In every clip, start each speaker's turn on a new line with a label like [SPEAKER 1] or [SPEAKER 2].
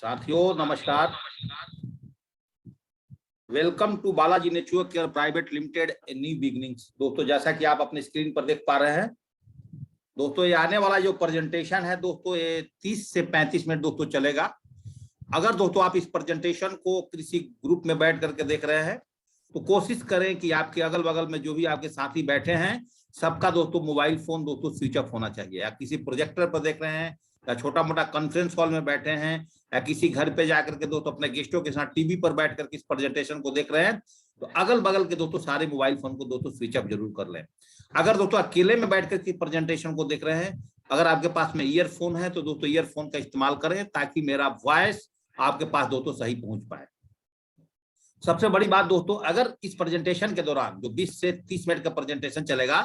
[SPEAKER 1] साथियों नमस्कार, welcome to Balaji natural care private limited new beginnings. दोस्तों जैसा कि आप अपने स्क्रीन पर देख पा रहे हैं दोस्तों, ये आने वाला जो प्रेजेंटेशन है दोस्तों ये 30 से 35 मिनट दोस्तों चलेगा। अगर दोस्तों आप इस प्रेजेंटेशन को किसी ग्रुप में बैठ करके देख रहे हैं तो कोशिश करें कि आपके अगल बगल में जो भी आपके साथी बैठे हैं सबका दोस्तों मोबाइल फोन दोस्तों स्विच ऑफ होना चाहिए। या किसी प्रोजेक्टर पर देख रहे हैं या छोटा मोटा कॉन्फ्रेंस हॉल में बैठे हैं या किसी घर पे जाकर के दोस्तों अपने गेस्टों के साथ टीवी पर बैठ करके इस प्रेजेंटेशन को देख रहे हैं तो अगल बगल के दोस्तों सारे मोबाइल फोन को दोस्तों स्विच ऑफ जरूर कर लें। अगर दोस्तों अकेले में बैठ करके प्रेजेंटेशन को देख रहे हैं, अगर आपके पास में ईयरफोन है तो दोस्तों ईयरफोन का इस्तेमाल करें ताकि मेरा वॉइस आपके पास दोस्तों सही पहुंच पाए। सबसे बड़ी बात दोस्तों, अगर इस प्रेजेंटेशन के दौरान जो 20 से 30 मिनट का प्रेजेंटेशन चलेगा,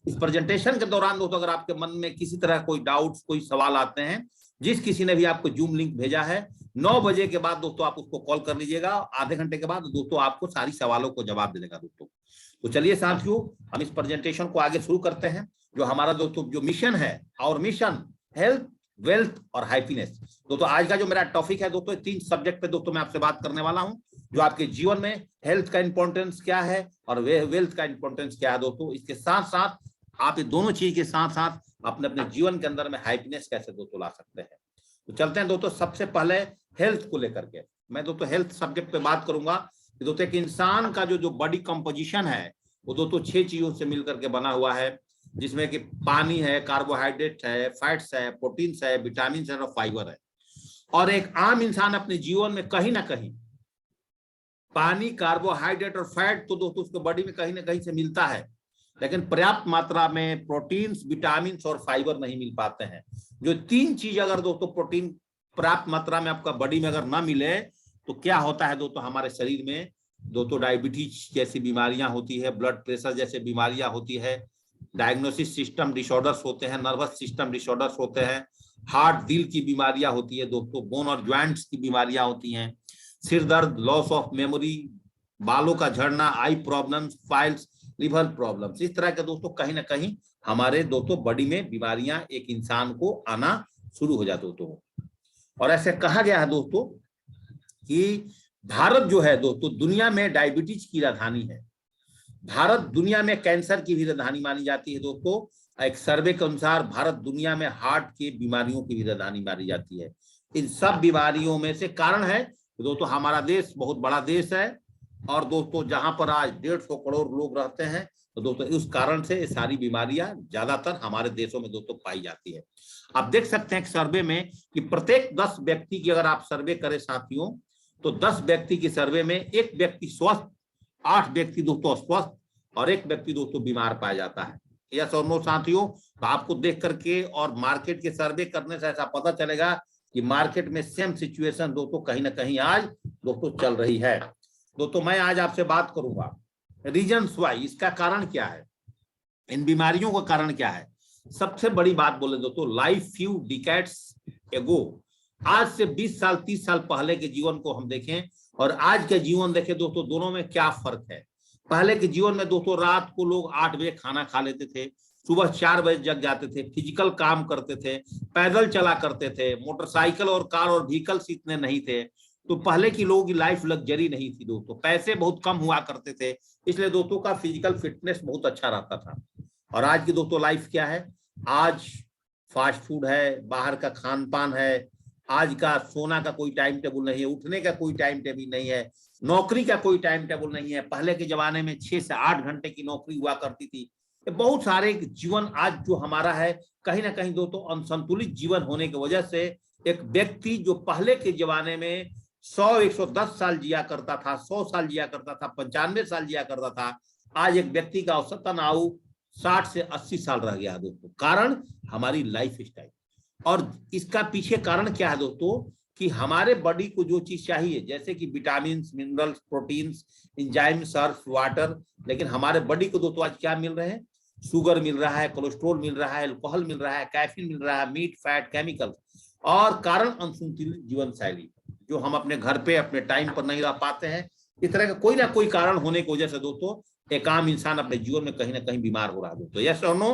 [SPEAKER 1] इस प्रेजेंटेशन के दौरान दोस्तों अगर आपके मन में किसी तरह कोई डाउट्स कोई सवाल आते हैं, जिस किसी ने भी आपको जूम लिंक भेजा है 9 बजे के बाद दोस्तों आप उसको कॉल कर लीजिएगा। आधे घंटे के बाद दोस्तों आपको सारी सवालों को जवाब दे देगा दोस्तों। तो चलिए साथियों हम इस प्रेजेंटेशन को आगे शुरू करते हैं। जो हमारा दोस्तों जो मिशन है, और मिशन हेल्थ वेल्थ और हैप्पीनेस। दोस्तों आज का जो मेरा टॉपिक है दोस्तों 3 सब्जेक्ट पे दोस्तों मैं आपसे बात करने वाला हूं। जो आपके जीवन में हेल्थ का इंपॉर्टेंस क्या है और वेल्थ का इंपॉर्टेंस क्या है दोस्तों, इसके साथ साथ आप ये दोनों चीज के साथ साथ अपने अपने जीवन के अंदर में हैप्पीनेस कैसे दोस्तों ला सकते हैं। तो चलते हैं दोस्तों, सबसे पहले हेल्थ को लेकर के मैं दोस्तों हेल्थ सब्जेक्ट पे बात करूंगा। दोस्तों एक इंसान का जो बॉडी कंपोजिशन है वो दोस्तों 6 चीजों से मिलकर के बना हुआ है, जिसमें कि पानी है, कार्बोहाइड्रेट है, फैट्स है, प्रोटीन्स है, विटामिन है और फाइबर है। और एक आम इंसान अपने जीवन में कहीं ना कहीं पानी, कार्बोहाइड्रेट और फैट तो दोस्तों उसके बॉडी में कहीं ना कहीं से मिलता है, लेकिन पर्याप्त मात्रा में प्रोटीन्स, विटामिन और फाइबर नहीं मिल पाते हैं। जो 3 चीज अगर दोस्तों प्रोटीन पर्याप्त मात्रा में आपका बॉडी में अगर ना मिले तो क्या होता है दोस्तों, हमारे शरीर में दोस्तों डायबिटीज जैसी बीमारियां होती है, ब्लड प्रेशर जैसे बीमारियां होती है, डायग्नोसिस सिस्टम डिसऑर्डर्स होते हैं, नर्वस सिस्टम डिसऑर्डर्स होते हैं, हार्ट दिल की बीमारियां होती है दोस्तों, बोन और ज्वाइंट्स की बीमारियां होती हैं, सिर दर्द, लॉस ऑफ मेमोरी, बालों का झड़ना, आई प्रॉब्लम्स, फाइल्स, लिवर प्रॉब्लम्स। इस तरह के दोस्तों कहीं ना कहीं हमारे दोस्तों बॉडी में बीमारियां एक इंसान को आना शुरू हो जाते दोस्तों। और ऐसे कहा गया है दोस्तों कि भारत जो है दोस्तों दुनिया में डायबिटीज की राजधानी है। भारत दुनिया में कैंसर की भी राजधानी मानी जाती है दोस्तों। एक सर्वे के अनुसार भारत दुनिया में हार्ट की बीमारियों की भी राजधानी मानी जाती है। इन सब बीमारियों में से कारण है दोस्तों हमारा देश बहुत बड़ा देश है, और दोस्तों जहां पर आज 150 करोड़ लोग रहते हैं तो दोस्तों उस कारण से ये सारी बीमारियां ज्यादातर हमारे देशों में दोस्तों पाई जाती है। आप देख सकते हैं एक सर्वे में कि प्रत्येक 10 व्यक्ति की अगर आप सर्वे करें साथियों, तो 10 व्यक्ति की सर्वे में 1 व्यक्ति स्वस्थ, 8 व्यक्ति दोस्तों अस्वस्थ और 1 व्यक्ति दोस्तों बीमार पाया जाता है। यस और नो साथियों? तो आपको देख करके और मार्केट के सर्वे करने से ऐसा पता चलेगा कि मार्केट में सेम सिचुएशन दोस्तों कहीं ना कहीं आज दोस्तों चल रही है। दोस्तों मैं आज आपसे बात करूंगा रीजन्स वाई, इसका कारण क्या है, इन बीमारियों का कारण क्या है। सबसे बड़ी बात बोले दोस्तों, लाइफ फ्यू डिकेड्स एगो, आज से 20 साल 30 साल पहले के जीवन को हम देखें और आज के जीवन देखें दोस्तों, दोनों में क्या फर्क है। पहले के जीवन में दोस्तों रात को लोग 8 बजे खाना खा लेते थे, सुबह 4 बजे जग जाते थे, फिजिकल काम करते थे, पैदल चला करते थे, मोटरसाइकिल और कार और व्हीकल्स इतने नहीं थे। तो पहले की लोगों की लाइफ लग्जरी नहीं थी दोस्तों, पैसे बहुत कम हुआ करते थे, इसलिए दोस्तों का फिजिकल फिटनेस बहुत अच्छा रहता था। और आज की दोस्तों लाइफ क्या है, आज फास्ट फूड है, बाहर का खान पान है, आज का सोना का कोई टाइम टेबल नहीं है, उठने का कोई टाइम टेबल नहीं है, नौकरी का कोई टाइम टेबल नहीं है। पहले के जमाने में 6 से 8 घंटे की नौकरी हुआ करती थी। बहुत सारे जीवन आज जो हमारा है कहीं ना कहीं दोस्तों असंतुलित जीवन होने की वजह से एक व्यक्ति जो पहले के जमाने में 100-110 साल जिया करता था, 100 साल जिया करता था, 95 साल जिया करता था, आज एक व्यक्ति का औसतन आयु 60 से 80 साल रह गया दोस्तों। कारण हमारी लाइफ स्टाइल। और इसका पीछे कारण क्या है दोस्तों, कि हमारे बॉडी को जो चीज चाहिए जैसे कि vitamin, minerals, proteins, enzyme, Surf, water, लेकिन हमारे बॉडी को दोस्तों आज क्या मिल रहे हैं, शुगर मिल रहा है, कोलेस्ट्रॉल मिल रहा है, अल्कोहल मिल रहा है, कैफीन मिल रहा है, मीट, फैट, केमिकल। और कारण असंतुलित जीवन शैली, जो हम अपने घर पे अपने टाइम पर नहीं रह पाते हैं। इस तरह का कोई ना कोई कारण होने की वजह से दोस्तों एक आम इंसान अपने जीवन में कहीं ना कहीं बीमार हो रहा है दोस्तों। Yes or no?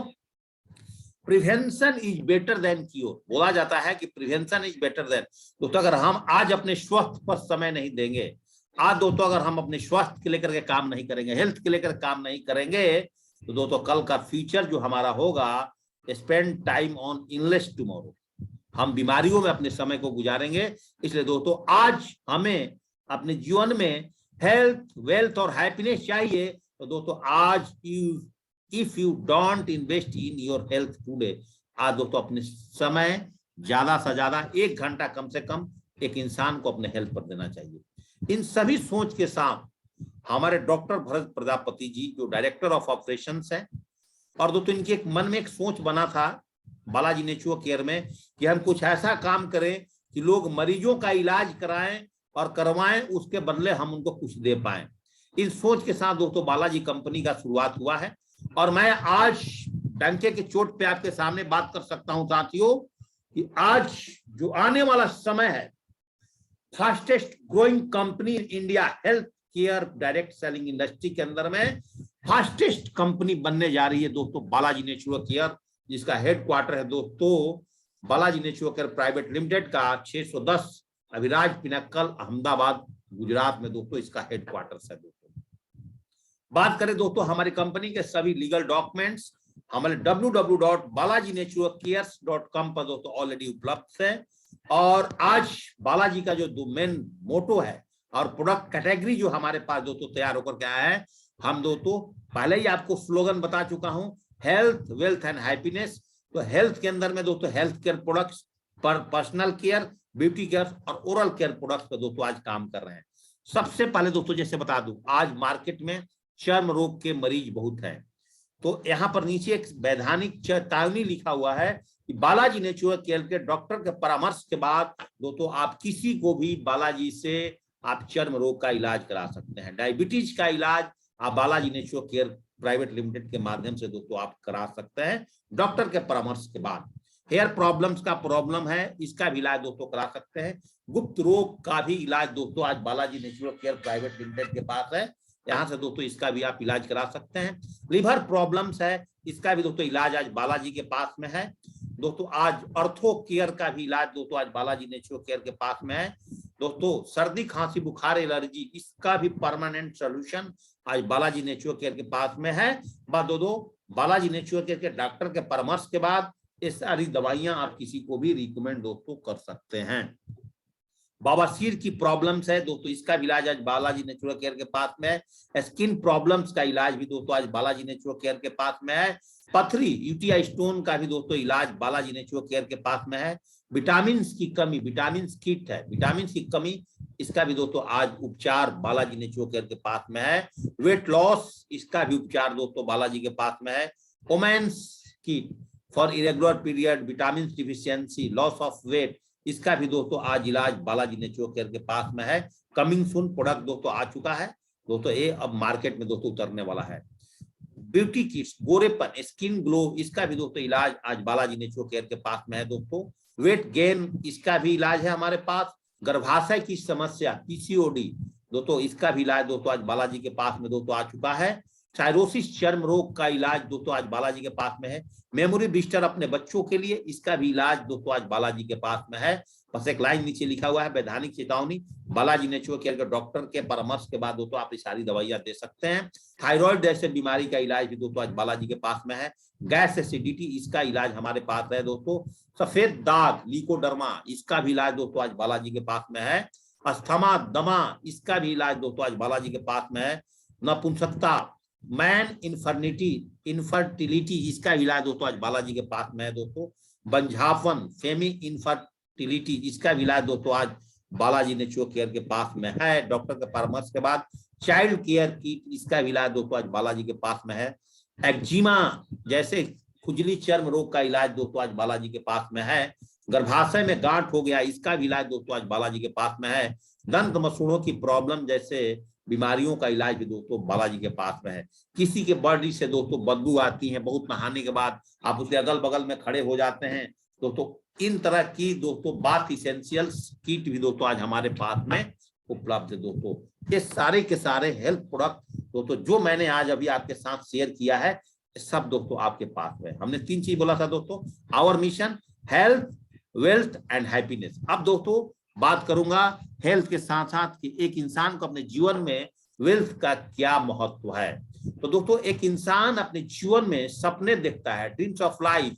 [SPEAKER 1] Prevention is better than cure. बोला जाता है कि प्रिवेंशन इज बेटर देन। दोस्तों अगर हम आज अपने स्वास्थ्य पर समय नहीं देंगे, आज दोस्तों अगर हम अपने स्वास्थ्य के लेकर के काम नहीं करेंगे, हेल्थ के लेकर काम नहीं करेंगे, तो दोस्तों कल का फ्यूचर जो हमारा होगा, spend time on illness tomorrow, हम बीमारियों में अपने समय को गुजारेंगे। इसलिए दोस्तों आज हमें अपने जीवन में हेल्थ, वेल्थ और हैप्पीनेस चाहिए। तो दोस्तों आज if you don't invest in your health today, आज दोस्तों अपने समय ज्यादा से ज्यादा 1 घंटा कम से कम एक इंसान को अपने हेल्थ पर देना चाहिए। इन सभी सोच के साथ हमारे डॉक्टर भरत प्रजापति जी जो डायरेक्टर ऑफ ऑपरेशंस हैं, और दोस्तों इनके एक मन में एक सोच बना था बालाजी नेचुरल केयर में कि हम कुछ ऐसा काम करें कि लोग मरीजों का इलाज कराएं और करवाएं, उसके बदले हम उनको कुछ दे पाएं। इस सोच के साथ दोस्तों बालाजी कंपनी का शुरुआत हुआ है, और मैं आज डंके के चोट पे आपके सामने बात कर सकता हूं साथियों कि आज जो आने वाला समय है, fastest growing company in India health care direct selling industry के अंदर में फास्टेस्ट कंपनी बनने जा रही है दोस्तों बालाजी नेचुरल केयर, जिसका हेडक्वार्टर है दोस्तों Balaji natural care private limited का 610 अभिराज पिनक्कल अहमदाबाद गुजरात में दोस्तों इसका हेडक्वार्टर है। दोस्तों बात करें दोस्तों हमारी कंपनी के सभी लीगल डॉक्यूमेंट्स हमारे www.balajinaturalcares.com पर दोस्तों ऑलरेडी उपलब्ध है। और आज बालाजी का जो मेन मोटो है और प्रोडक्ट कैटेगरी जो हमारे पास दोस्तों तैयार होकर के आया है, हम दोस्तों पहले ही आपको स्लोगन बता चुका हूं, हेल्थ, वेल्थ एंड हैप्पीनेस। तो हेल्थ के अंदर में दोस्तों हेल्थ केयर प्रोडक्ट्स पर, पर्सनल केयर, ब्यूटी केयर और ओरल केयर प्रोडक्ट्स पर दोस्तों आज काम कर रहे हैं। सबसे पहले दोस्तों जैसे बता दूं, आज मार्केट में चर्म रोग के मरीज बहुत हैं, तो यहाँ पर नीचे एक वैधानिक चेतावनी लिखा हुआ है कि बालाजी नेचुरल केयर के डॉक्टर के परामर्श के बाद दोस्तों आप किसी को भी बालाजी से आप चर्म रोग का इलाज करा सकते हैं। डायबिटीज का इलाज आप Balaji natural care private limited के माध्यम से दोस्तों आप करा सकते हैं डॉक्टर के परामर्श के बाद। हेयर प्रॉब्लम्स का प्रॉब्लम है, इसका भी इलाज दोस्तों करा सकते हैं। गुप्त रोग का भी इलाज दोस्तों आज Balaji natural care private limited के पास है, यहाँ से दोस्तों इसका भी आप इलाज करा सकते हैं। लिवर प्रॉब्लम्स है, इसका भी दोस्तों इलाज आज बालाजी के पास में है। दोस्तों आज ऑर्थो केयर का भी इलाज दोस्तों आज बालाजी नेचुरल केयर के पास में है। दोस्तों सर्दी, खांसी, बुखार, एलर्जी, इसका भी परमानेंट सोल्यूशन आज बालाजी नेचुरल केयर के पास में है। दोस्तों बालाजी नेचुरल केयर के डॉक्टर के परामर्श के बाद ये सारी दवाइयां आप किसी को भी रिकमेंड दोस्तों कर सकते हैं। बवासीर की प्रॉब्लम्स है दोस्तों, इसका भी इलाज आज बालाजी नेचुरल केयर के पास में है। स्किन प्रॉब्लम्स का इलाज भी दोस्तों आज बालाजी नेचुरल केयर के पास में है। पथरी, यूटीआई स्टोन का भी दोस्तों इलाज बालाजी नेचुरल केयर के पास में है। विटामिन की कमी, विटामिन किट है, विटामिन की कमी, इसका भी दोस्तों आज उपचार बालाजी नेचुरल केयर के पास में है। वेट लॉस, इसका भी उपचार दोस्तों बालाजी के पास में है। Women's kit for irregular period, vitamin deficiency, loss of weight, इसका भी दोस्तों आज इलाज बालाजी नेचुरल केयर के पास में है। कमिंग सून प्रोडक्ट दोस्तों आ चुका है दोस्तों, ये अब मार्केट में दोस्तों उतरने वाला है। ब्यूटी किट्स, गोरेपन, स्किन ग्लो, इसका भी दोस्तों इलाज आज बालाजी नेचुरल केयर के पास में है दोस्तों। वेट गेन, इसका भी इलाज है हमारे पास। गर्भाशय की समस्या, पीसीओडी, दोस्तों इसका भी इलाज दोस्तों आज बालाजी के पास में दोस्तों आ चुका है। साइरोसिस, चर्म रोग का इलाज दोस्तों आज बालाजी के पास में है। मेमोरी बिस्टर अपने बच्चों के लिए, इसका भी इलाज दोस्तों आज बालाजी के पास में है। बस एक लाइन नीचे लिखा हुआ है, वैधानिक चेतावनी, बालाजी नेचुरल केयर के डॉक्टर के परामर्श के बाद दोस्तों आप ये सारी दवाइयां दे सकते हैं। थायराइड जैसे बीमारी का इलाज भी दोस्तों आज बालाजी के पास में है। गैस एसिडिटी, इसका इलाज हमारे पास है दोस्तों। सफेद दाग, लीकोडर्मा, इसका भी इलाज दोस्तों आज बालाजी के पास में है। अस्थमा, दमा, इसका भी इलाज दोस्तों आज बालाजी के पास में है। नपुंसकता, मैन इनफर्टिलिटी, इसका इलाज दोस्तों आज बालाजी के पास में है दोस्तों। बंझापन, फेमी इनफर्टिलिटी, इसका भी इलाज दोस्तों आज बालाजी नेचुरल केयर के पास में है डॉक्टर के परामर्श के बाद। चाइल्ड केयर किट, इसका भी इलाज दोस्तों आज बालाजी के पास में है। एक्जिमा जैसे खुजली, चर्म रोग का इलाज दोस्तों आज बालाजी के पास में है। गर्भाशय में गांठ हो गया, इसका भी इलाज दोस्तों आज बालाजी के पास में है। दंत मसूड़ों की प्रॉब्लम जैसे बीमारियों का इलाज भी दोस्तों बालाजी के पास में है। किसी के बॉडी से दोस्तों बदबू आती है, बहुत नहाने के बाद आप उसके अगल बगल में खड़े हो जाते हैं दोस्तों, इन तरह की दोस्तों बाथ इसेंशियल्स किट भी दोस्तों आज हमारे पास में उपलब्ध है दोस्तों। ये सारे के सारे हेल्थ प्रोडक्ट दोस्तों जो मैंने आज अभी आपके साथ शेयर किया है, सब दोस्तों आपके पास है। हमने 3 चीज बोला था दोस्तों, our mission, health, wealth and happiness. अब दोस्तों बात करूंगा हेल्थ के साथ साथ कि एक इंसान को अपने जीवन में वेल्थ का क्या महत्व है। तो दोस्तों एक इंसान अपने जीवन में सपने देखता है, ड्रीम्स ऑफ लाइफ,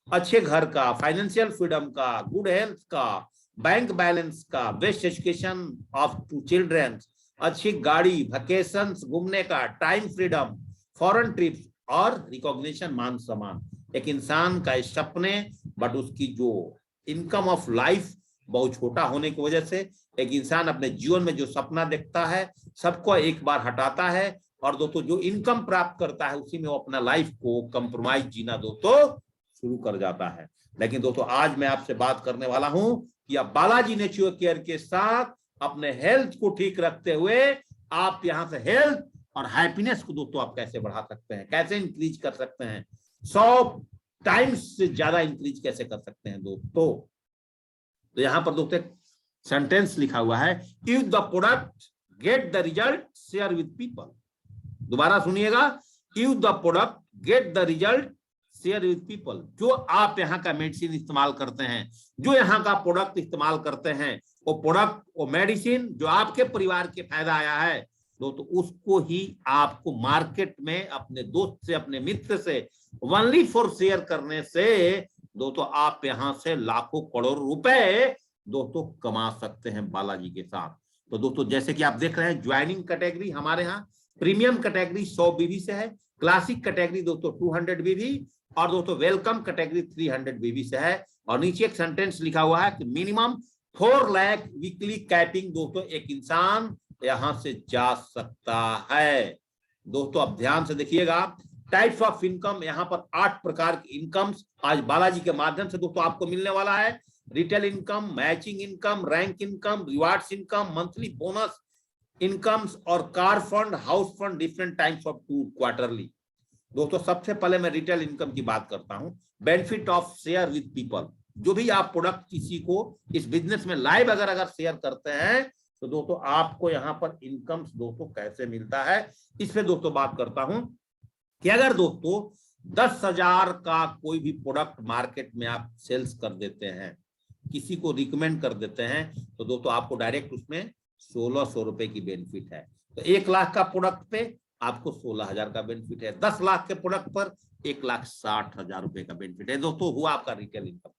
[SPEAKER 1] अच्छे घर का, फाइनेंशियल फ्रीडम का, गुड हेल्थ का, बैंक बैलेंस का, best education of to children, अच्छी गाड़ी, वेकेशंस घूमने का, टाइम फ्रीडम, फॉरेन ट्रिप्स और रिकॉग्निशन, मान सम्मान। एक इंसान का सपने, बट उसकी जो इनकम ऑफ लाइफ बहुत छोटा होने की वजह से एक इंसान अपने जीवन में जो सपना देखता है सबको एक बार हटाता है, और दोस्तों जो इनकम प्राप्त करता है उसी में वो अपना लाइफ को कंप्रोमाइज जीना दोस्तों शुरू कर जाता है। लेकिन दोस्तों आज मैं आपसे बात करने वाला हूं कि आप बालाजी नेचुरल केयर के साथ अपने हेल्थ को ठीक रखते हुए आप यहां से हेल्थ और हैप्पीनेस को दोस्तों आप कैसे बढ़ा सकते हैं, कैसे इंक्रीज कर सकते हैं, 100 टाइम्स से ज्यादा इंक्रीज कैसे कर सकते हैं दोस्तों। तो यहां पर दोस्तों सेंटेंस लिखा हुआ है, if the product get the result share with people. दोबारा सुनिएगा, if the product get the result share with people. जो आप यहाँ का मेडिसिन इस्तेमाल करते हैं, जो यहाँ का प्रोडक्ट इस्तेमाल करते हैं, वो प्रोडक्ट, वो मेडिसिन जो आपके परिवार के फायदा आया है दोस्तों, उसको ही आपको मार्केट में अपने दोस्त से, अपने मित्र से ओनली फॉर शेयर करने से दोस्तों आप यहाँ से लाखों करोड़ रुपए दोस्तों कमा सकते हैं बालाजी के साथ। तो दोस्तों जैसे कि आप देख रहे हैं, ज्वाइनिंग कैटेगरी हमारे यहाँ प्रीमियम कैटेगरी 100 बीबी से है, क्लासिक कैटेगरी दोस्तों 200 बीबी, और दोस्तों वेलकम कैटेगरी 300 बीबी से है। और नीचे एक सेंटेंस लिखा हुआ है कि मिनिमम 4 लाख वीकली कैपिंग दोस्तों एक इंसान यहां से जा सकता है। दोस्तों अब ध्यान से देखिएगा, टाइप्स ऑफ इनकम, यहाँ पर 8 प्रकार की इनकम्स आज बालाजी के माध्यम से दोस्तों आपको मिलने वाला है। Retail income, matching income, rank income, rewards income, monthly bonus incomes और car fund, house fund, different types of tour quarterly. दोस्तों सबसे पहले मैं रिटेल इनकम की बात करता हूं, benefit of share with people. जो भी आप प्रोडक्ट किसी को इस बिजनेस में लाइव अगर शेयर करते हैं तो दोस्तों आपको यहाँ पर इनकम दोस्तों कैसे मिलता है, इस पे दोस्तों बात करता हूं कि अगर दोस्तों 10,000 का कोई भी प्रोडक्ट मार्केट में आप सेल्स कर देते हैं, किसी को रिकमेंड कर देते हैं, तो दोस्तों आपको डायरेक्ट उसमें 1600 रुपए की बेनिफिट है। तो 1 लाख का प्रोडक्ट पे आपको 16,000 का बेनिफिट है, 10 लाख के प्रोडक्ट पर 1,60,000 रुपए का बेनिफिट है दोस्तों, हुआ आपका रिटेल इनकम।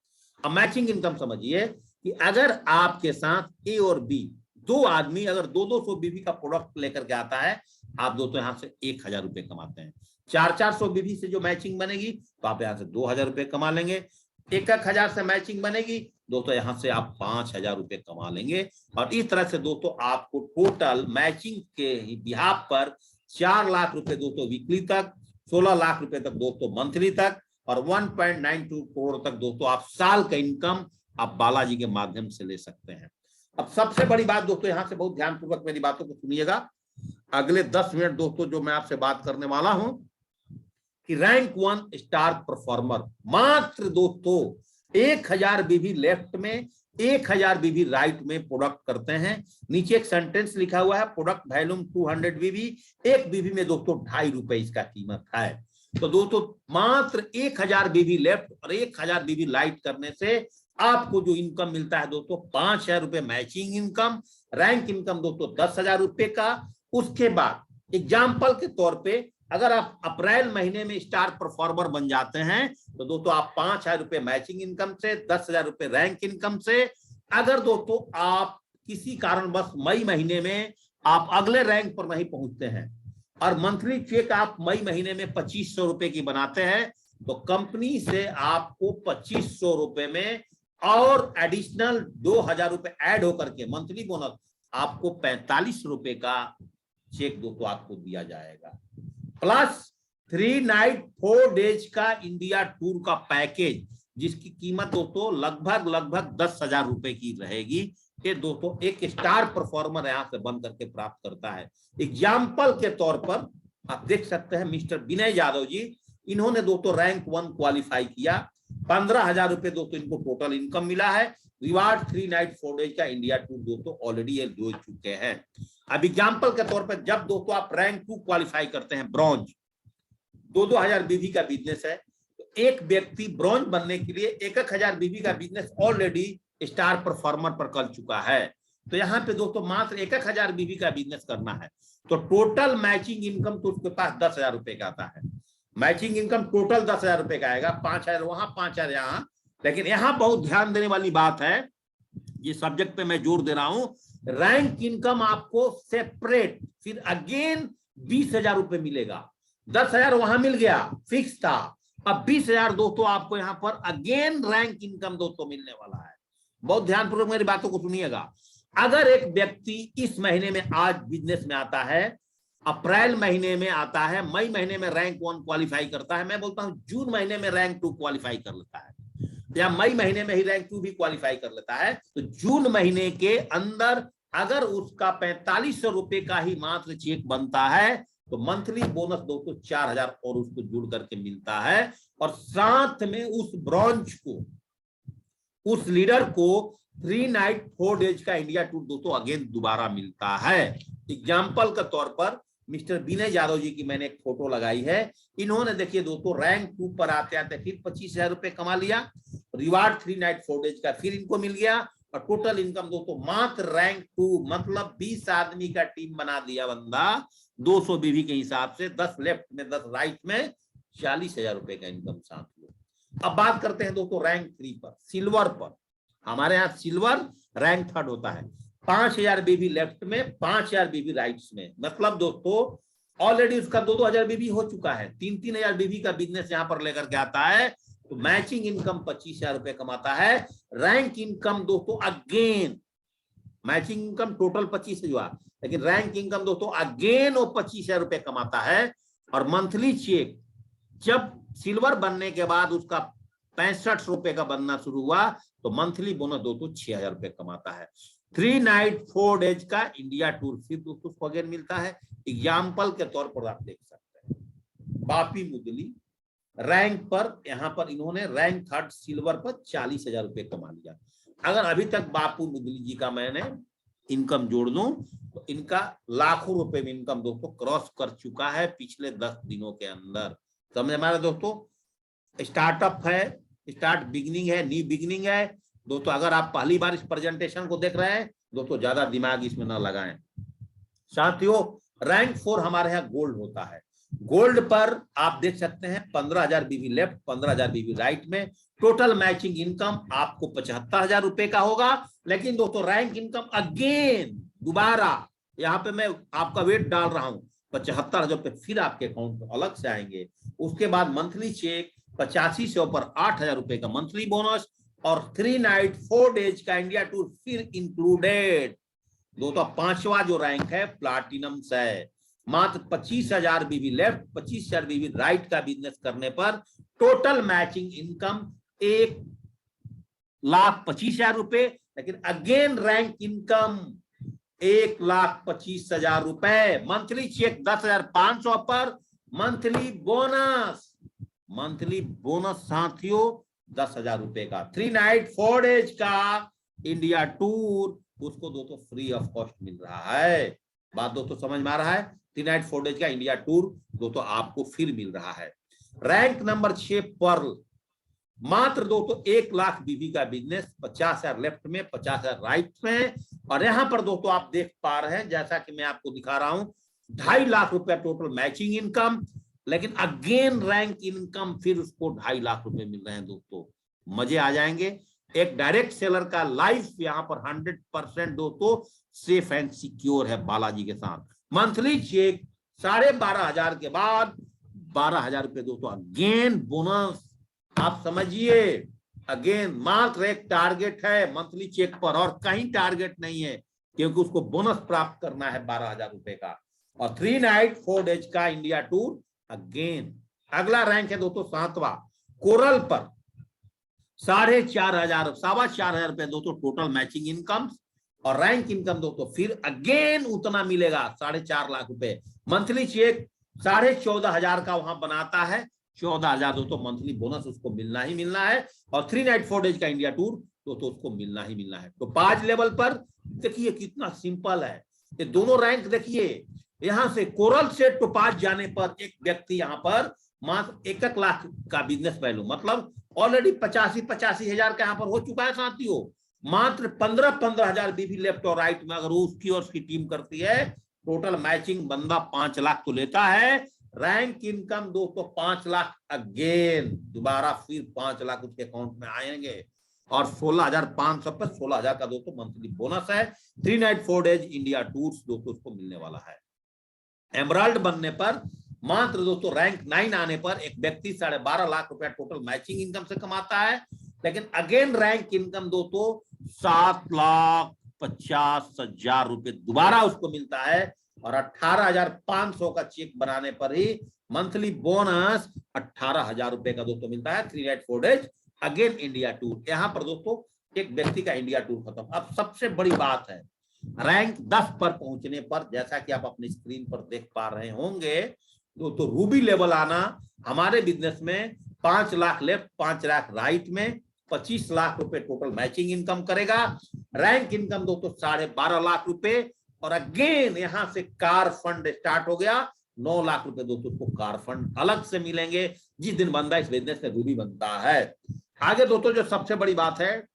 [SPEAKER 1] अब मैचिंग इनकम समझिए कि अगर आपके साथ ए और बी दो आदमी अगर 200 बीबी का प्रोडक्ट लेकर के आता है, आप दोस्तों यहाँ से 1,000 रुपए कमाते हैं। 400 बीबी से जो मैचिंग बनेगी तो आप यहाँ से 2,000 रुपए कमा लेंगे। 1,000 से मैचिंग बनेगी दोस्तों, यहाँ से आप 5,000 रुपए कमा लेंगे। और इस तरह से दोस्तों आपको टोटल मैचिंग के बिहाफ पर 4 लाख रुपए दोस्तों वीकली तक, 16 लाख रुपए तक दोस्तों मंथली तक, और 1.92 करोड़ तक दोस्तों आप साल का इनकम आप बालाजी के माध्यम से ले सकते हैं। अब सबसे बड़ी बात दोस्तों, यहां से बहुत ध्यानपूर्वक मेरी बातों को सुनिएगा, अगले 10 मिनट दोस्तों जो मैं आपसे बात करने वाला हूं कि रैंक 1 स्टार परफॉर्मर मात्र दोस्तों 1,000 बीबी लेफ्ट में, 1,000 बीबी राइट में प्रोडक्ट करते हैं। नीचे एक सेंटेंस लिखा हुआ है, प्रोडक्ट वैल्यूम 200 बीबी, 1 बीबी में दोस्तों 2.5 रुपए इसका कीमत है। तो दोस्तों मात्र 1,000 बीबी लेफ्ट और 1,000 बीबी राइट करने से आपको जो इनकम मिलता है दोस्तों 5,000 रुपए मैचिंग इनकम, रैंक इनकम दोस्तों 10,000 रुपए का। उसके बाद एग्जाम्पल के तौर पे अगर आप अप्रैल महीने में स्टार परफॉर्मर बन जाते हैं तो दोस्तों आप 5,000 रुपए मैचिंग इनकम से, 10,000 रुपए रैंक इनकम से, अगर दोस्तों आप किसी कारणवश मई महीने में आप अगले रैंक पर नहीं पहुंचते हैं और मंथली चेक आप मई महीने में 2,500 रुपए की बनाते हैं, तो कंपनी से आपको 2,500 रुपए में और एडिशनल 2,000 रुपए ऐड होकर के मंथली बोनस आपको 45 रुपए का चेक दोस्तों आपको दिया जाएगा, प्लस 3 नाइट 4 डेज का इंडिया टूर का पैकेज जिसकी कीमत दोस्तों लगभग 10,000 रुपए की रहेगी। ये दोस्तों एक स्टार परफॉर्मर यहां से बन करके प्राप्त करता है। एग्जाम्पल के तौर पर आप देख सकते हैं मिस्टर विनय यादव जी, इन्होंने दोस्तों रैंक 1 क्वालिफाई किया, 15,000 रुपए दोस्तों इनको टोटल इनकम मिला है। रिवार्ड 3 नाइट 4 डेज का इंडिया टूर दोस्तों ऑलरेडी ये ले चुके हैं। अब एग्जाम्पल के तौर पर जब दोस्तों आप रैंक 2 क्वालिफाई करते हैं, ब्रॉन्ज, 2-2 हजार बीवी का बिजनेस है, तो एक व्यक्ति ब्रॉन्ज बनने के लिए 1-1 हजार बीवी का बिजनेस ऑलरेडी स्टार परफॉर्मर पर कर चुका है। तो यहाँ पे दोस्तों मात्र 1-1 हजार बीवी का बिजनेस करना है, तो टोटल मैचिंग इनकम तो उसके पास 10,000 रुपए का आता है। मैचिंग इनकम टोटल 10,000 रुपए का आएगा, 5,000 वहां 5,000 यहाँ। लेकिन यहाँ बहुत ध्यान देने वाली बात है, ये सब्जेक्ट पे मैं जोर दे रहा हूं, रैंक इनकम आपको सेपरेट फिर अगेन 20,000 रुपए मिलेगा। 10,000 वहां मिल गया, फिक्स था, अब 20,000 दोस्तों आपको यहाँ पर अगेन रैंक इनकम दोस्तों मिलने वाला है। बहुत ध्यानपूर्वक मेरी बातों को सुनिएगा। अगर एक व्यक्ति इस महीने में आज बिजनेस में आता है, अप्रैल महीने में आता है, मई महीने में रैंक 1 क्वालिफाई करता है, मैं बोलता हूं जून महीने में रैंक 2 क्वालिफाई कर लेता है, या मई महीने में ही रैंक 2 भी क्वालिफाई कर लेता है, तो जून महीने के अंदर अगर उसका 4500 रुपए का ही मात्र चेक बनता है, तो मंथली बोनस दोस्तों 4,000 और उसको जुड़ करके मिलता है। और साथ में उस ब्रॉन्ज को, उस लीडर को 3 नाइट 4 डेज का इंडिया टूर दोस्तों अगेन दोबारा मिलता है। एग्जाम्पल के तौर पर मिस्टर विनय यादव जी की मैंने एक फोटो लगाई है। इन्होंने देखिए दोस्तों रैंक 2 पर आते आते फिर 25,000 रुपए कमा लिया, रिवार्ड 3 नाइट 4 डेज का फिर इनको मिल गया, और टोटल इनकम दोस्तों मात्र रैंक 2 मतलब 20 आदमी का टीम बना दिया बंदा, 200 बीवी के हिसाब से, 10 लेफ्ट में 10 राइट में, 40,000 रुपए का इनकम साथ में। अब बात करते हैं दोस्तों रैंक 3 पर, सिल्वर पर। हमारे यहाँ सिल्वर रैंक 3rd होता है, 5,000 बीवी लेफ्ट में, 5,000 बीवी राइट्स में, मतलब दोस्तों ऑलरेडी उसका 2-2 हजार बीवी हो चुका है, 3-3 हजार बीवी का बिजनेस यहाँ पर लेकर के आता है, तो मैचिंग इनकम 25,000 रुपए कमाता है। रैंक इनकम दोस्तों अगेन, मैचिंग इनकम टोटल 25 हुआ, लेकिन रैंक इनकम दोस्तों अगेन वो 25,000 रुपए कमाता है। और मंथली चेक जब सिल्वर बनने के बाद उसका 65 रुपए का बनना शुरू हुआ, तो मंथली बोनस दोस्तों 6,000 रुपए कमाता है। 3 नाइट 4 डेज का इंडिया टूर फिर दोस्तों उसको अगेन मिलता है। एग्जाम्पल के तौर पर आप देख सकते हैं, बापी मुदली रैंक पर, यहाँ पर इन्होंने रैंक 3rd सिल्वर पर 40,000 रुपए कमा लिया। अगर अभी तक बापू मुदली जी का मैंने इनकम जोड़ दूं, तो इनका लाखों रुपए में इनकम दोस्तों क्रॉस कर चुका है पिछले 10 दिनों के अंदर। समझ में आ रहा है दोस्तों? स्टार्टअप है, स्टार्ट बिगिनिंग है, न्यू बिगिनिंग है दोस्तों। अगर आप पहली बार इस प्रेजेंटेशन को देख रहे हैं दोस्तों, ज्यादा दिमाग इसमें ना लगाएं। साथियों रैंक 4 हमारे यहाँ गोल्ड होता है। गोल्ड पर आप देख सकते हैं 15,000 बीवी लेफ्ट, 15,000 बीवी राइट में, टोटल मैचिंग इनकम आपको 75,000 रुपए का होगा। लेकिन दोस्तों रैंक इनकम अगेन दोबारा यहाँ पे मैं आपका वेट डाल रहा हूं, 75,000 रुपए फिर आपके अकाउंट में अलग से आएंगे। उसके बाद मंथली चेक 85 से ऊपर 8,000 रुपए का मंथली बोनस, और 3 नाइट 4 डेज का इंडिया टूर फिर इंक्लूडेड। दोस्तों 5वां जो रैंक है प्लाटिनम है। मात्र 25,000 बीवी लेफ्ट, 25,000 बीवी राइट का बिजनेस करने पर टोटल मैचिंग इनकम 1,25,000 रुपए, लेकिन अगेन रैंक इनकम 1,25,000 रुपए। मंथली चेक 10,500 पर, मंथली बोनस साथियों 10,000 रुपए का। 3 नाइट 4 डेज का इंडिया टूर उसको दोस्तों फ्री ऑफ कॉस्ट मिल रहा है। बात दोस्तों समझ में आ रहा है? 3 नाइट 4 डेज का इंडिया टूर दोस्तों आपको फिर मिल रहा है। रैंक नंबर 6 पर्ल, मात्र दोस्तों 1 लाख बीवी का बिजनेस, 50,000 लेफ्ट में, 50,000 राइट में। और यहां पर दोस्तों आप देख पा रहे हैं, जैसा कि मैं आपको दिखा रहा हूं, 2.5 लाख रुपया टोटल मैचिंग इनकम, लेकिन अगेन रैंक इनकम फिर उसको 2.5 लाख रुपए मिल रहे हैं दोस्तों। मजे आ जाएंगे। एक डायरेक्ट सेलर का लाइफ यहाँ पर 100% दोस्तों सेफ एंड सिक्योर है बालाजी के साथ। मंथली चेक 12,500 के बाद 12,000 रुपए दोस्तों अगेन बोनस। आप समझिए, अगेन मात्र एक टारगेट है मंथली चेक पर, और कहीं टारगेट नहीं है, क्योंकि उसको बोनस प्राप्त करना है 12,000 रुपए का। और 3 नाइट 4 डेज का इंडिया टूर अगेन। अगला रैंक है दोस्तों 7वां, कोरल पर 4,500, 4,500 रुपए दोस्तों टोटल मैचिंग इनकम, और रैंक इनकम दोस्तों फिर अगेन उतना मिलेगा 4.5 लाख रुपए। मंथली चेक 14,500 का वहां बनाता है, 14,000 दोस्तों मंथली बोनस उसको मिलना ही मिलना है। और 3 नाइट 4 डेज का इंडिया टूर दोस्तों उसको मिलना ही मिलना है। तो 5 लेवल पर देखिए कितना सिंपल है ये दोनों रैंक। देखिए यहां से कोरल से टोपाज जाने पर एक व्यक्ति यहाँ पर मात्र 1 लाख का बिजनेस वैल्यू, मतलब ऑलरेडी 85 हजार का यहाँ पर हो चुका है साथियों। मात्र 15 हजार बीवी लेफ्ट और राइट में अगर उसकी और उसकी टीम करती है, टोटल मैचिंग बंदा 5 लाख तो लेता है। रैंक इनकम दोस्तों 5 लाख, अगेन दोबारा फिर 5 लाख उसके अकाउंट में आएंगे। और 16,500 पर 16,000 का दोस्तों मंथली बोनस है। 3 नाइट 4 डेज इंडिया टूर्स दोस्तों उसको मिलने वाला है। एमराल्ड बनने पर मात्र दोस्तों रैंक 9 आने पर एक व्यक्ति 12.5 लाख रुपया टोटल मैचिंग इनकम से कमाता है। लेकिन अगेन रैंक इनकम दोस्तों 7,50,000 रुपए दोबारा उसको मिलता है। और 18,500 का चेक बनाने पर ही मंथली बोनस 18,000 रुपए का दोस्तों मिलता है। 3 night 4 days again India tour. यहाँ पर दोस्तों एक व्यक्ति का इंडिया टूर खत्म। अब सबसे बड़ी बात है, रैंक 10 पर पहुंचने पर जैसा कि आप अपनी स्क्रीन पर देख पा रहे होंगे दोस्तों, रूबी लेवल आना हमारे बिजनेस में 5 लाख लेफ्ट 5 लाख राइट में 25 लाख रुपए टोटल मैचिंग इनकम करेगा। रैंक इनकम दोस्तों 12.5 लाख रुपए। और अगेन यहां से कार फंड स्टार्ट हो गया, 9 लाख रुपए दोस्तों को कार फंड अलग से मिलेंगे जिस दिन बंदा इस बिजनेस में रूबी बनता है। आगे दोस्तों जो सबसे बड़ी बात है,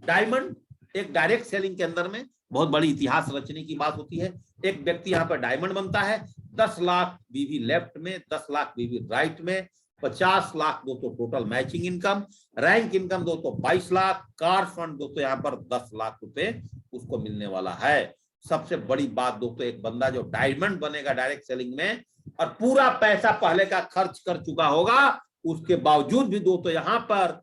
[SPEAKER 1] डायमंड एक डायरेक्ट सेलिंग के अंदर में बहुत बड़ी इतिहास रचने की बात होती है। एक व्यक्ति यहाँ पर डायमंड बनता है, 10 लाख बीवी लेफ्ट में 10 लाख बीवी राइट में 50 लाख दोस्तों total matching income. Rank income दोस्तों 22 लाख। कार फंड दोस्तों यहाँ पर 10 लाख रुपए उसको मिलने वाला है। सबसे बड़ी बात दोस्तों, एक बंदा जो डायमंड बनेगा डायरेक्ट सेलिंग में और पूरा पैसा पहले का खर्च कर चुका होगा, उसके बावजूद भी दोस्तों यहाँ पर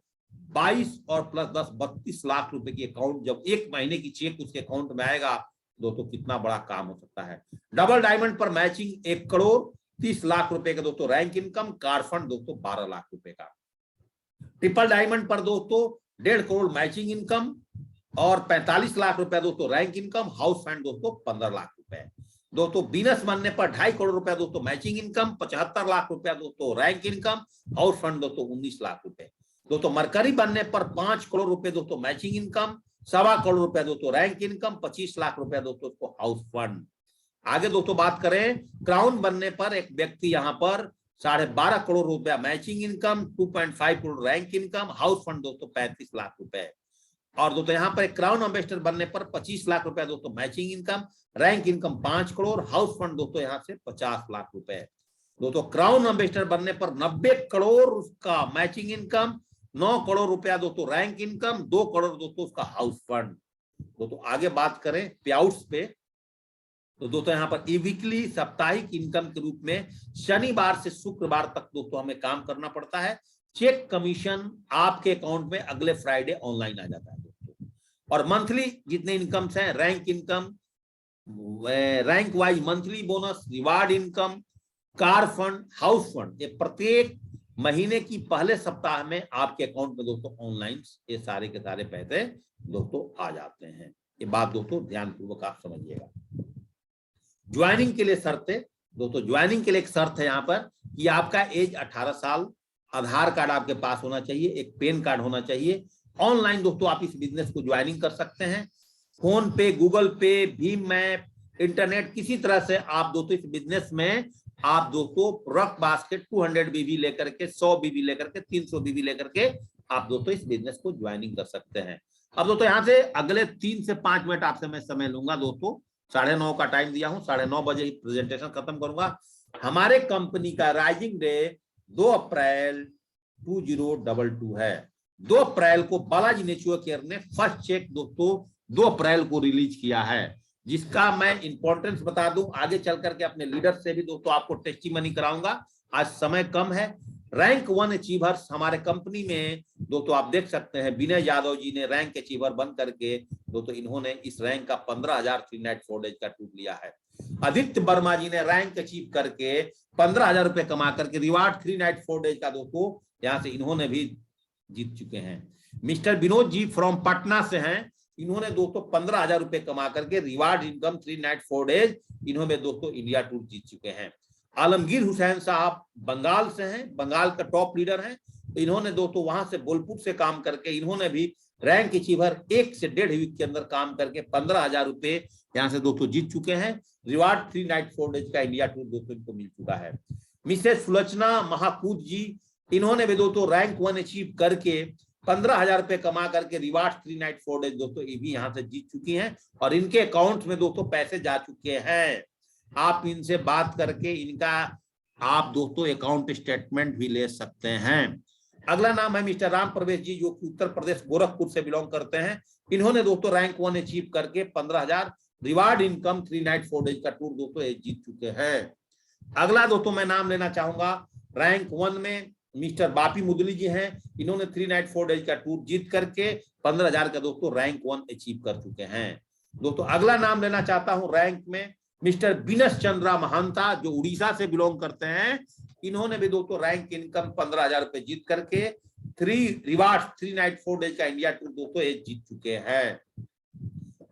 [SPEAKER 1] 22 और प्लस 10 32 लाख रुपए की अकाउंट, जब एक महीने की चेक उसके अकाउंट में आएगा दोस्तों कितना बड़ा काम हो सकता है। डबल डायमंड पर मैचिंग 1 करोड़ 30 लाख रुपए का दोस्तों रैंक इनकम। कार फंड दोस्तों 12 लाख रुपए का। ट्रिपल डायमंड पर दोस्तों 1.5 करोड़ मैचिंग इनकम और 45 लाख रुपए दोस्तों रैंक इनकम। हाउस फंड दोस्तों 15 लाख रुपए दोस्तों। बीनस बनने पर 2.5 करोड़ रुपया दोस्तों मैचिंग इनकम, 75 लाख रुपया दोस्तों रैंक इनकम। हाउस फंड दोस्तों 19 लाख रुपए दोस्तों। मरकरी बनने पर 5 करोड़ रुपए दोस्तों मैचिंग इनकम, 1.25 करोड़ रुपया दोस्तों रैंक इनकम, 25 लाख रुपया दोस्तों उसको हाउस फंड। आगे दोस्तों बात करें, क्राउन बनने पर एक व्यक्ति यहाँ पर 12.5 करोड़ रुपया matching income, 2.5 crore rank income, house fund दोस्तों 35 लाख रुपए। और दोस्तों यहाँ पर एक क्राउन एम्बेसडर बनने पर 25 लाख रुपया दोस्तों matching income, rank income 5 crore, house fund दोस्तों यहाँ से 50 लाख रुपए। दोस्तों क्राउन एम्बेसडर बनने पर 90 करोड़ उसका मैचिंग इनकम, 9 करोड़ रुपया दोस्तों रैंक इनकम, 2 करोड़ दोस्तों उसका हाउस फंड। दोस्तों आगे बात करें पे आउट्स पे, तो दोस्तों यहाँ पर वीकली साप्ताहिक इनकम के रूप में शनिवार से शुक्रवार तक दोस्तों हमें काम करना पड़ता है। चेक कमीशन आपके अकाउंट में अगले फ्राइडे ऑनलाइन आ जाता है दोस्तों। और मंथली जितने इनकम्स हैं, rank income, rank wise monthly bonus, reward income, car fund, house fund, ये प्रत्येक महीने की पहले सप्ताह में आपके अकाउंट में दोस्तों ऑनलाइन ये सारे के सारे पैसे दोस्तों आ जाते हैं। ये बात दोस्तों ध्यानपूर्वक आप समझिएगा। ज्वाइनिंग के लिए शर्तें दोस्तों, ज्वाइनिंग के लिए एक शर्त है यहाँ पर कि आपका एज 18 साल, आधार कार्ड आपके पास होना चाहिए, एक पैन कार्ड होना चाहिए। ऑनलाइन दोस्तों आप इस बिजनेस को ज्वाइनिंग कर सकते हैं। फोन पे, गूगल पे, भीम ऐप, इंटरनेट, किसी तरह से आप दोस्तों इस बिजनेस में आप दोस्तों प्रोडक्ट बास्केट 200 बीबी लेकर के, 100 बीबी लेकर के, 300 बीबी लेकर के आप दोस्तों इस बिजनेस को ज्वाइनिंग कर सकते हैं। अब दोस्तों यहाँ से अगले 3 से 5 मिनट आपसे मैं समय लूंगा दोस्तों, 9:30 का टाइम दिया हूँ, 9:30 बजे ही प्रेजेंटेशन खत्म करूंगा। हमारे कंपनी का राइजिंग डे 2 अप्रैल 2022 है। 2 अप्रैल को बालाजी नेचुरल केयर ने फर्स्ट चेक दोस्तों 2 अप्रैल को रिलीज किया है, जिसका मैं इंपॉर्टेंस बता दूं। आगे चल करके अपने लीडर से भी दोस्तों आपको टेस्टिमनी कराऊंगा, आज समय कम है। रैंक 1 अचीवर्स हमारे कंपनी में दोस्तों आप देख सकते हैं, विनय यादव जी ने रैंक अचीवर बन करके दोस्तों इन्होंने इस रैंक का 15,000 3 नाइट 4 डेज का टूर लिया है। आदित्य वर्मा जी ने रैंक अचीव करके 15,000 रुपए कमा करके रिवार्ड 3 नाइट 4 डेज का दोस्तों यहाँ से इन्होंने भी जीत चुके हैं। मिस्टर विनोद जी फ्रॉम पटना से हैं, इन्होंने दोस्तों 15,000 रुपए कमा करके रिवार्ड इनकम 3 नाइट 4 डेज इन्होंने दोस्तों इंडिया टूर जीत चुके हैं। आलमगीर हुसैन साहब बंगाल से हैं, बंगाल का टॉप लीडर हैं, इन्होंने दोस्तों वहां से बोलपुर से काम करके इन्होंने भी रैंक अचीवर 1 से 1.5 वीक के अंदर काम करके 15,000 रुपए यहाँ से दोस्तों जीत चुके हैं। रिवार्ड 3 नाइट 4 डेज का इंडिया टूर दोस्तों इनको मिल चुका है। मिसेस सुलोचना महाकूद जी, इन्होंने भी दोस्तों रैंक 1 अचीव करके 15,000 रुपए कमा करके रिवार्ड 3 नाइट 4 डेज दोस्तों ये भी यहाँ से जीत चुकी हैं और इनके अकाउंट में दोस्तों पैसे जा चुके हैं। आप इनसे बात करके इनका आप दोस्तों अकाउंट स्टेटमेंट भी ले सकते हैं। अगला नाम है मिस्टर राम प्रवेश जी, जो कि उत्तर प्रदेश गोरखपुर से बिलोंग करते हैं। इन्होंने दोस्तों रैंक 1 अचीव करके 15,000 रिवार्ड इनकम 3 नाइट 4 डेज का टूर दोस्तों ये जीत चुके हैं। अगला दोस्तों मैं नाम लेना चाहूंगा, रैंक 1 में मिस्टर बापी मुदली जी हैं। इन्होंने 3 नाइट 4 डेज का टूर जीत करके 15,000 का दोस्तों रैंक 1 अचीव कर चुके हैं। दोस्तों अगला नाम लेना चाहता हूं रैंक में मिस्टर बिनस चंद्रा महंता, जो उड़ीसा से बिलोंग करते हैं। इन्होंने भी दोस्तों रैंक इनकम 15,000 रुपए जीत करके 3 नाइट 4 डेज का इंडिया टूर दोस्तों ये जीत चुके हैं।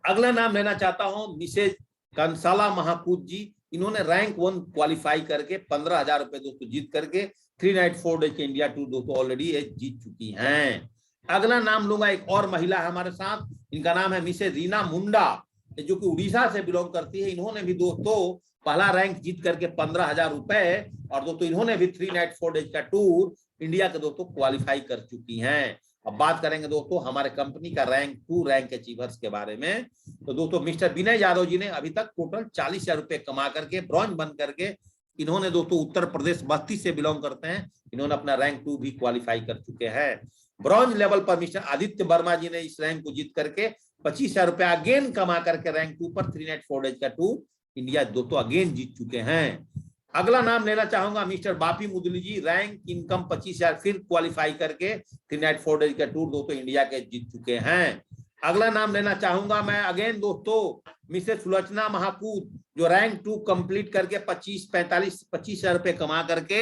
[SPEAKER 1] अगला नाम लेना चाहता हूं मिसेज कंसाला महाकूद जी, इन्होंने रैंक 1 क्वालिफाई करके 15,000 रुपए दोस्तों जीत करके 3 नाइट 4 डेज के इंडिया टूर दोस्तों ऑलरेडी ये जीत चुकी हैं। अगला नाम लूंगा, एक और महिला है हमारे साथ, इनका नाम है मिसेज रीना मुंडा, जो कि उड़ीसा से बिलोंग करती है। इन्होंने भी दोस्तों पहला रैंक जीत करके 15,000 रुपए और दोस्तों इन्होंने भी 3 नाइट 4 डेज का टूर इंडिया के दोस्तों क्वालिफाई कर चुकी हैं। अब बात करेंगे दोस्तों हमारे कंपनी का रैंक 2 रैंक अचीवर्स के बारे में। तो दोस्तों मिस्टर विनय यादव जी ने अभी तक टोटल 40,000 रुपए कमा करके ब्रॉन्ज बन करके इन्होंने दोस्तों उत्तर प्रदेश बस्ती से बिलोंग करते हैं, इन्होंने अपना रैंक 2 भी क्वालिफाई कर चुके हैं। ब्रॉन्ज लेवल पर मिस्टर आदित्य वर्मा जी ने इस रैंक को जीत करके 25,000 रुपए अगेन कमा करके रैंक 2 पर 3 नाइट 4 डेज का टूर इंडिया दोस्तों अगेन जीत चुके हैं। अगला नाम लेना चाहूंगा मिस्टर बापी मुदली जी, रैंक इनकम 25,000 फिर क्वालिफाई करके 3 नाइट 4 डेज का टूर दोस्तों इंडिया के जीत चुके हैं। अगला नाम लेना चाहूंगा मैं अगेन दोस्तों मिसेस सुलोचना महाकूद, जो रैंक 2 कंप्लीट करके 25,000 रुपए कमा करके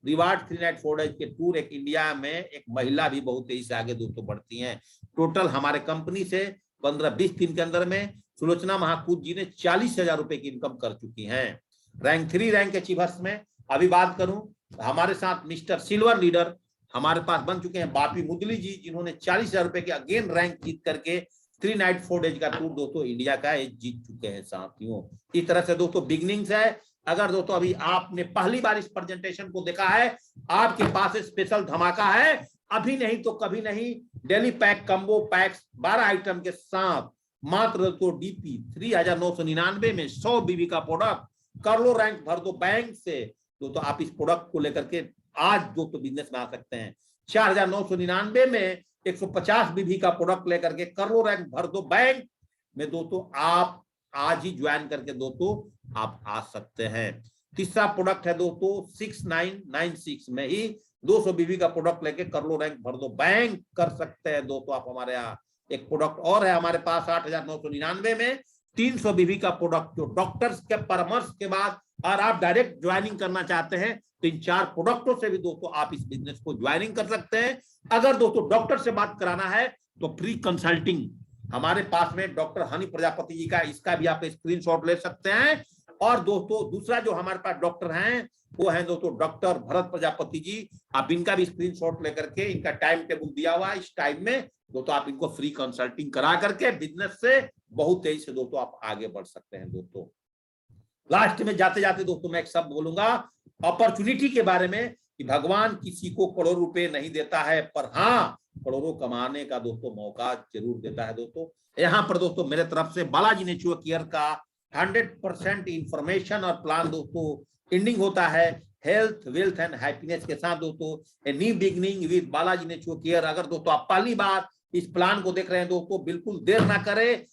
[SPEAKER 1] रिवार्ड 3 नाइट 4 डेज के टूर एक इंडिया में एक महिला भी बहुत तेजी से आगे दोस्तों बढ़ती हैं। टोटल हमारे कंपनी से 15-20 दिन के अंदर में सुलोचना महाकूद जी ने 40,000 रुपए की इनकम कर चुकी हैं। रैंक 3 रैंक अचीवर्स में अभी बात करूं, हमारे साथ मिस्टर सिल्वर लीडर हमारे पास बन चुके हैं बापी मुदली जी, जिन्होंने 40,000 रुपए के अगेन रैंक जीत करके 3 नाइट 4 डेज का टूर दोस्तों इंडिया का जीत चुके हैं साथियों। इस तरह से दोस्तों बिगनिंग्स है। अगर दोस्तों अभी आपने पहली बार इस प्रेजेंटेशन को देखा है, आपके पास स्पेशल धमाका है, अभी नहीं तो कभी नहीं। Daily pack combo PACS 12 item के साथ मात्र तो DP 3,999 में 100 BB का प्रोडक्ट कर लो, रैंक भर दो बैंक से। दोस्तों आप इस प्रोडक्ट को लेकर के आज दोस्तों बिजनेस बना सकते हैं। 4,999 में 150 BB का प्रोडक्ट लेकर के कर लो, रैंक भर दो बैंक में। दोस्तों आप आज ही ज्वाइन करके दोस्तों आप आ सकते हैं। तीसरा प्रोडक्ट है दोस्तों 6,996 में ही 200 BB का प्रोडक्ट लेके कर लो, रैंक भर दो बैंक कर सकते हैं दोस्तों आप हमारे यहाँ। एक प्रोडक्ट और है हमारे पास 8,999 में 300 BB का प्रोडक्ट, जो डॉक्टर्स के परामर्श के बाद और आप डायरेक्ट ज्वाइनिंग करना चाहते हैं तो इन 4 प्रोडक्टों से भी दोस्तों आप इस बिजनेस को ज्वाइनिंग कर सकते हैं। अगर दोस्तों डॉक्टर से बात कराना है तो फ्री कंसल्टिंग हमारे पास में डॉक्टर हनी प्रजापति जी का, इसका भी आप स्क्रीनशॉट ले सकते हैं। और दोस्तों दूसरा जो हमारे पास डॉक्टर हैं वो है दोस्तों डॉक्टर भरत प्रजापति जी, आप इनका भी स्क्रीनशॉट लेकर के, इनका टाइम टेबल दिया हुआ है, इस टाइम में दोस्तों आप इनको फ्री कंसल्टिंग करा करके बिजनेस से बहुत तेजी से दोस्तों आप आगे बढ़ सकते हैं। दोस्तों लास्ट में जाते जाते दोस्तों मैं एक शब्द बोलूंगा अपॉर्चुनिटी के बारे में, कि भगवान किसी को करोड़ रुपए नहीं देता है, पर हाँ करोड़ों कमाने का दोस्तों मौका जरूर देता है। दोस्तों यहाँ पर दोस्तों मेरे तरफ से बालाजी नेचुरल केयर का 100% इंफॉर्मेशन और प्लान दोस्तों एंडिंग होता है हेल्थ वेल्थ एंड हैप्पीनेस के साथ दोस्तों, a new beginning with Balaji natural care. अगर दोस्तों आप पहली बार इस प्लान को देख रहे हैं दोस्तों, बिल्कुल देर ना करें,